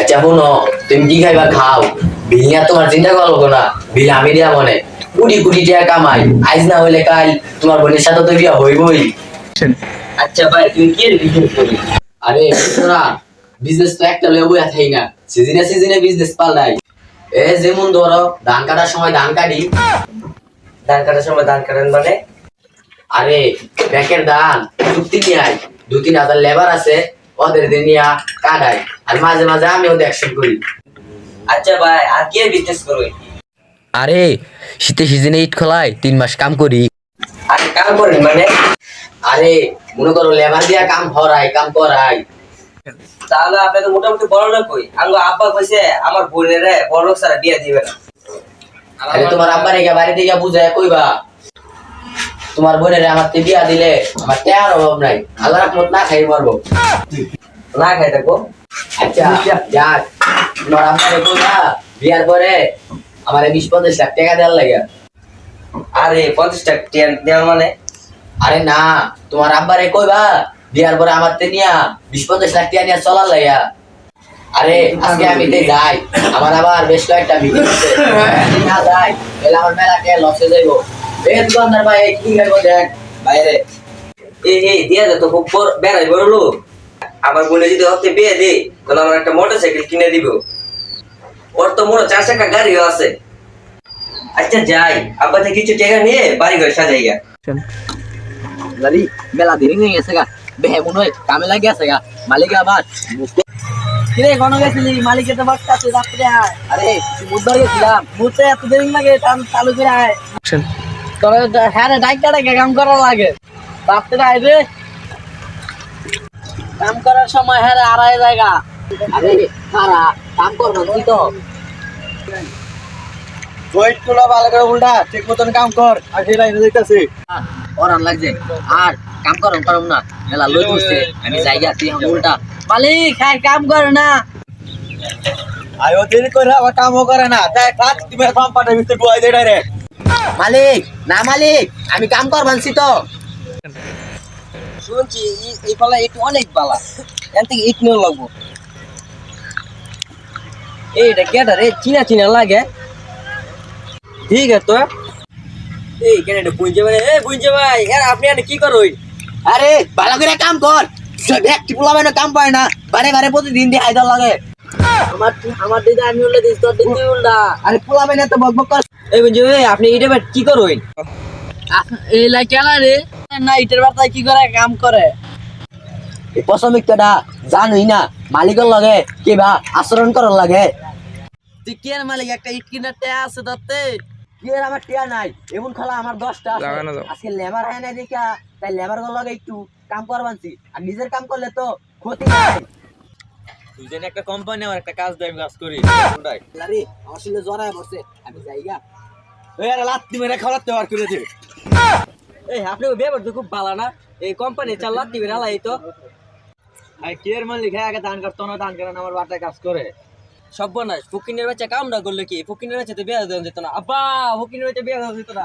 আচ্ছা শুনো, তুমি কি খাইবা খাও, বিল নিয়ে তোমার চিন্তা করবো না, বিল আমি দিয়া মনে কোটি কোটি টাকা কামাই, আজ না হইলে কাল তোমার বোনের সাথে তো বিয়া হইবই। আচ্ছা ভাই তুমি কি বিজনেস করবি? আরে শোনা, বিজনেস তো একটা লয়ে বইয়া থাই না, সিজনে সিজনে বিজনেস পাল্টাই। যেমন ধরো ধান কাটার সময় ধান কাটি। ধান কাটার সময় ধান কাটেন মানে? আরে ব্যাকের ধান চুক্তি নিয়ে আয়, 2-3 হাজার লেবার আছে, ওদের দিয়ে নিয়ে কাটাই, আর মাঝে মাঝে আমিও অ্যাকশন করি। আচ্ছা ভাই আর কি বিজনেস করবি? আরে শীতে সিজনে ইট খোলায় 3 মাস কাম করি। আর কাম করেন মানে? আরে মনে করো লেবার দিয়া কাম হরাই কাম করাই। তাহলে আপনি তো মোটামুটি বড় লোক কই। আঙ্গো আব্বা কইছে আমার বোনের বড় লোক ছাড়া বিয়া দিবে না। আরে তোমার আব্বার একা বাড়িতে গিয়া বুঝায় কইবা, তোমার বোনের আমার বিয়া দিলে আমার টাকার অভাব নাই, আল্লাহ রহমত না খাই মারবো। না খাই থাকো। আচ্ছা যাক, তোমার আব্বারে কইবা বিয়ার পরে আমার 20-25 লাখ টাকা দেওয়ার লাগে। আরে 50 টাকা দেওয়ার মানে? আরে না, তোমার আব্বারে কইবা বিয়ার পরে আমার তে নিয়া 20-25 লাখ টাকা নিয়ে চলার লাগা। আরে আজকে আমি তে যাই, আমার আবার বেশ কয়েকটা মিটিং আছে, যদি না যাই তাহলে আমার মেলা কে লসে যাইবো। এই দোকানদার ভাই কি খাইবো দেখ বাইরে। এই দিয়া দে তো খুব বেড়াই বড় লোক। আমার বোনে যদি ওকে বিয়ে দে তাহলে আমার একটা মোটরসাইকেল কিনে দিব। ওর তো মোট 4 চাকা গাড়িও আছে। আচ্ছা যাই, আব্বা থেকে কিছু টাকা নিয়ে বাড়ি ঘর সাজাই গা। লারি মেলা দেরি হয়ে গেছে গা, বেহে মনে হয় কামে লাগে গেছে গা, মালিক আবার কিরে কোন গেছিলি? মালিক তো বাচ্চাছে রাত্রে আয়। আরে বুধবার গেছিলাম। মুতে এত দেরি লাগে টান চালু করে আয়। তবে হ্যাঁ রে ডাইকা ডাইকা কাম করা লাগে। রাত্রে আয় রে, কাম করার সময় হ্যাঁ রে আড়াই জায়গা। আরে খারা কাম করবো তুই তো। ওয়েট গুলো ভালো করে উল্টা ঠিক মতন কাম কর। আর সেই লাইনে যাইতাছি। ওরান লাগছে আর কাম করুন পারুম না, মেলা লই বসছে, আমি জায়গা তুই এখন উল্টা। মালিক হ্যাঁ কাম করে না। আয়ো দেরি করে আবার কামও করে না। তাই কাজ তুমি কোম্পানির ভিতরে ঢুকাই দে ডাইরেক্ট। মালিক না মালিক, আমি কাম করবানছি তো। শুনছি এই পালা একটু অনেক বালা, এখান থেকে ইট নিয়ে লাগবো। এইটা কেটা রে, চিনা চিনা লাগে। ঠিক আছে তো এই কেন এটা বুঝতে পারে? বুঝতে ভাই আপনি এখানে কি করুন? আরে ভালো করে কাম কর, একটি পোলা বাইনা কাম পায় না, বারে বারে প্রতিদিন দিয়ে আইদা লাগে। আমার দিদা আমি উল্টা দিস, তোর দিদি উল্টা। আরে পোলা বাইনা তো বকবক কর। এই বুঝতে ভাই আপনি এটা কি করুন? এই লাই কেনা রে না ইটের বার্তায় কি করে কাম করে? পশমিকটা জানুই না, মালিকের লাগে কিবা আচরণ করার লাগে। তুই কেন মালিক একটা ইট কিনার টেয়া আছে তাতে? কি এর আমার টিয়া নাই, এমন খেলা আমার 10টা আছে। আজকে লেবার হয় না দেখা, তাই লেবার গুলো লাগে একটু কাম করবানছি, আর নিজের কাম করলে তো ক্ষতি নাই। তুই যেন একটা কোম্পানি আমার একটা কাজ দেয়, আমি কাজ করি। আরে আমার শরীরে জ্বর পড়ছে, আমি যাইগা। ওই আরে লাত্তি মেরে খাওয়াতে বার করে দে। এই আপনি ব্যবহার তো খুব ভালো না, এই কোম্পানি চালাত দিবেন আলাই তো। আর কি এর মালিক হ্যাঁ আগে ধান কাটতো না, ধান কাটান আমার বাটায় কাজ করে। সর্বনাশ, ফকিনের বাচ্চা কামটা করলে কি? ফকিনের বাচ্চা তো বিয়ে দেওয়া যেত না। আব্বা ফকিনের বাচ্চা বিয়ে দেওয়া যেত না।